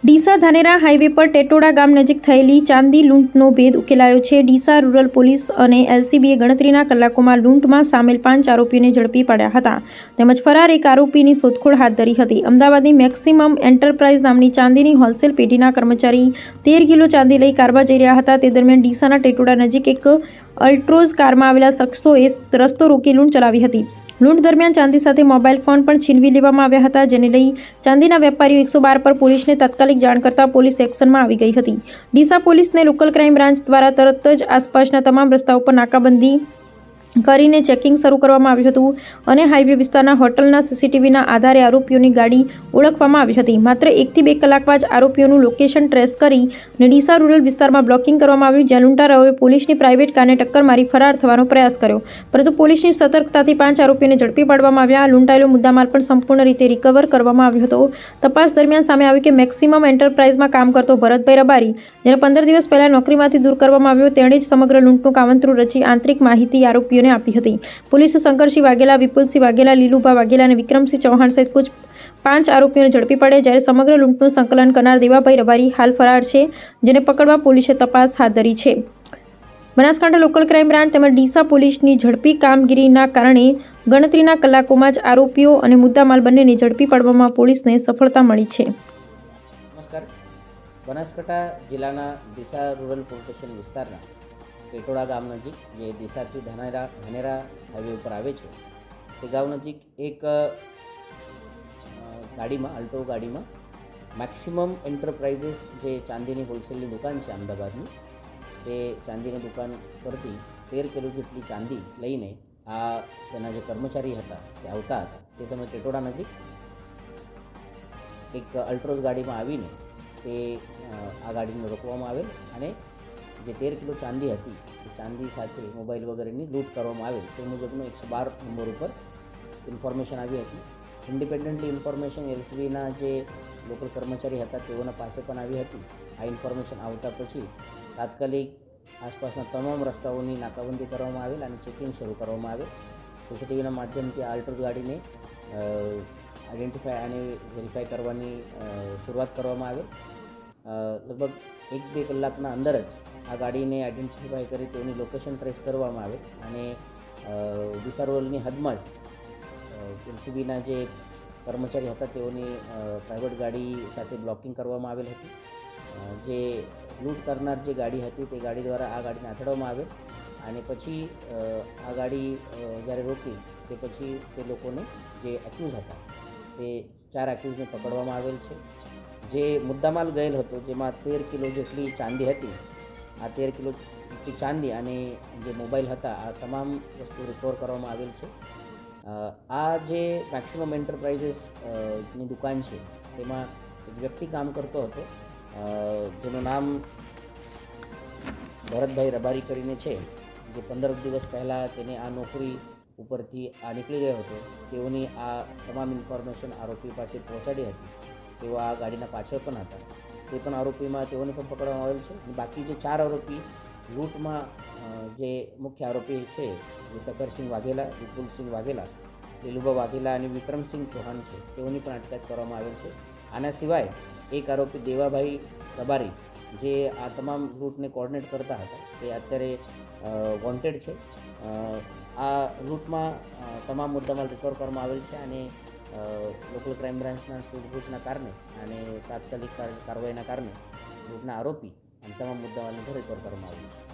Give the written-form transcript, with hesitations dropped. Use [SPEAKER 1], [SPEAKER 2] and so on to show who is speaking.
[SPEAKER 1] Deesa Dhanera highway પર ટેટોડા ગામ નજીક થયેલી ચાંદી લૂંટનો ભેદ ઉકેલાયો છે। ડીસા રૂરલ પોલીસ અને એલસીબીએ ગણતરીના કલાકોમાં લૂંટમાં સામેલ 5 આરોપીઓને ઝડપી પાડ્યા હતા તેમજ ફરાર એક આરોપીની શોધખોળ હાથ ધરી હતી। અમદાવાદની મેક્સિમમ એન્ટરપ્રાઇઝ નામની ચાંદીની હોલસેલ પેઢીના કર્મચારી 13 કિલો ચાંદી લઈ કારવા જઈ રહ્યા હતા। તે દરમિયાન ડીસાના ટેટોડા નજીક એક અલ્ટ્રોઝ કારમાં આવેલા શખ્સોએ રસ્તો રોકી લૂંટ ચલાવી હતી। લૂંટ દરમિયાન ચાંદી સાથે મોબાઈલ ફોન પણ છીનવી લેવામાં આવ્યા હતા, જેને લઈ ચાંદીના વેપારીઓ 112 પર પોલીસને તાત્કાલિક જાણ કરતા પોલીસ એક્શનમાં આવી ગઈ હતી। ડીસા પોલીસને લોકલ ક્રાઇમ બ્રાન્ચ દ્વારા તરત જ આસપાસના તમામ રસ્તાઓ પર નાકાબંધી કરીને ચેકિંગ શરૂ કરવામાં આવ્યું હતું અને હાઈવે વિસ્તારના હોટલના સીસીટીવીના આધારે આરોપીઓની ગાડી ઓળખવામાં આવી હતી। માત્ર 1 થી 2 કલાકમાં જ આરોપીઓનું લોકેશન ટ્રેસ કરી ડીસા રૂરલ વિસ્તારમાં બ્લોકિંગ કરવામાં આવ્યું, જ્યાં લૂંટારાઓએ પોલીસની પ્રાઇવેટ કારને ટક્કર મારી ફરાર થવાનો પ્રયાસ કર્યો, પરંતુ પોલીસની સતર્કતાથી 5 આરોપીઓને ઝડપી પાડવામાં આવ્યા। લૂંટાયેલો મુદ્દામાલ પણ સંપૂર્ણ રીતે રિકવર કરવામાં આવ્યો હતો। તપાસ દરમિયાન સામે આવ્યું કે મેક્સિમમ એન્ટરપ્રાઇઝમાં કામ કરતો ભરતભાઈ રબારી, જેને 15 દિવસ પહેલા નોકરીમાંથી દૂર કરવામાં આવ્યો, તેણે જ સમગ્ર લૂંટનું કાવતરું રચી આંતરિક માહિતી આરોપીઓને આપી હતી। પોલીસે શંકરસિંહ વાઘેલા, વિપુલસિંહ વાઘેલા, લીલુભા વાઘેલા અને વિક્રમસિંહ ચૌહાણ સહિત કુલ 5 આરોપીઓને ઝડપી પાડ્યા, જ્યારે સમગ્ર લૂંટનું સંકલન કરનાર દેવાભાઈ રબારી હાલ ફરાર છે, જેને પકડવા પોલીસે તપાસ હાથ ધરી છે। બનાસકાંઠા લોકલ ક્રાઇમ બ્રાન્ચ તેમજ ડીસા પોલીસની ઝડપી કામગીરીના કારણે ગણતરીના કલાકોમાં જ આરોપીઓ અને મુદ્દામાલ બંનેને ઝડપી પાડવામાં પોલીસને સફળતા મળી છે।
[SPEAKER 2] નમસ્કાર, બનાસકાંઠા જિલ્લાના ડીસા રૂરલ પોલીસ સ્ટેશન વિસ્તારના ટેટોડા ગામ નજીક, જે ડીસાથી ધાનેરા હાઈવે ઉપર આવે છે, તે ગામ નજીક એક ગાડીમાં, અલ્ટો ગાડીમાં મેક્સિમમ એન્ટરપ્રાઇઝીસ, જે ચાંદીની હોલસેલની દુકાન છે અમદાવાદની, તે ચાંદીની દુકાન પરથી 13 કિલો જેટલી ચાંદી લઈને તેના જે કર્મચારી હતા તે આવતા હતા। તે સમયે ટેટોડા નજીક એક અલ્ટ્રોઝ ગાડીમાં આવીને તે આ ગાડીને રોકવામાં આવેલ અને જે 13 કિલો ચાંદી હતી તે ચાંદી સાથે મોબાઈલ વગેરેની લૂંટ કરવામાં આવેલ। તે મુજબનો 112 નંબર ઉપર ઇન્ફોર્મેશન આવી હતી। ઇન્ડિપેન્ડન્ટલી ઇન્ફોર્મેશન એલસીબીના જે લોકલ કર્મચારી હતા તેઓના પાસે પણ આવી હતી। આ ઇન્ફોર્મેશન આવતા પછી તાત્કાલિક આસપાસના તમામ રસ્તાઓની નાકાબંધી કરવામાં આવેલ અને ચેકિંગ શરૂ કરવામાં આવેલ। સીસીટીવીના માધ્યમથી આ અલ્ટ્રોઝ ગાડીને આઈડેન્ટિફાય અને વેરીફાઈ કરવાની શરૂઆત કરવામાં આવેલ। લગભગ 1-2 કલાકના અંદર જ આ ગાડીને આઈડેન્ટિફાઈ કરી તેની લોકેશન ટ્રેસ કરવામાં આવેલ અને ડીસા રૂરલની હદમાં જ એલસીબીના જે કર્મચારી હતા તેઓની પ્રાઇવેટ ગાડી સાથે બ્લોકિંગ કરવામાં આવેલ હતી। જે લૂંટ કરનાર જે ગાડી હતી તે ગાડી દ્વારા આ ગાડીને અથડાવવામાં આવેલ અને પછી આ ગાડી જ્યારે રોકી તે પછી તે લોકોને જે એક્યુઝ હતા તે 4 એક્યુઝને પકડવામાં આવેલ છે। જે મુદ્દામાલ ગયેલ હતો, જેમાં 13 કિલો જેટલી ચાંદી હતી, આ 13 કિલો જેટલી ચાંદી અને જે મોબાઈલ હતા, આ તમામ વસ્તુ રિકવર કરવામાં આવેલ છે। આ જે મેક્સિમમ એન્ટરપ્રાઇઝીસ ની દુકાન છે તેમાં એક વ્યક્તિ કામ કરતો હતો, જેનું નામ ભરતભાઈ રબારી કરીને છે, જે 15 દિવસ પહેલાં તેને આ નોકરી ઉપરથી નીકળી ગયો હતો। તેઓની આ તમામ ઇન્ફોર્મેશન આરોપી પાસે પહોંચાડી હતી। તેઓ આ ગાડીના પાછળ પણ હતા, તે પણ આરોપીમાં તેઓને પણ પકડવામાં આવેલ છે। અને બાકી જે 4 આરોપી લૂંટમાં જે મુખ્ય આરોપી છે, જે શંકરસિંહ વાઘેલા, વિપુલસિંહ વાઘેલા, લીલુભા વાઘેલા અને વિક્રમસિંહ ચૌહાણ છે, તેઓની પણ અટકાયત કરવામાં આવેલ છે। આના સિવાય એક આરોપી દેવાભાઈ રબારી, જે આ તમામ લૂંટને કોર્ડિનેટ કરતા હતા, તે અત્યારે વોન્ટેડ છે। આ લૂંટમાં તમામ મુદ્દામાલ રિકવર કરવામાં આવેલ છે અને લોકલ ક્રાઇમ બ્રાન્ચના સૂઝબૂછના કારણે અને તાત્કાલિક કાર્યવાહીના કારણે લૂંટના આરોપી અને તમામ મુદ્દામાલને રિકવર કરવામાં આવેલ છે।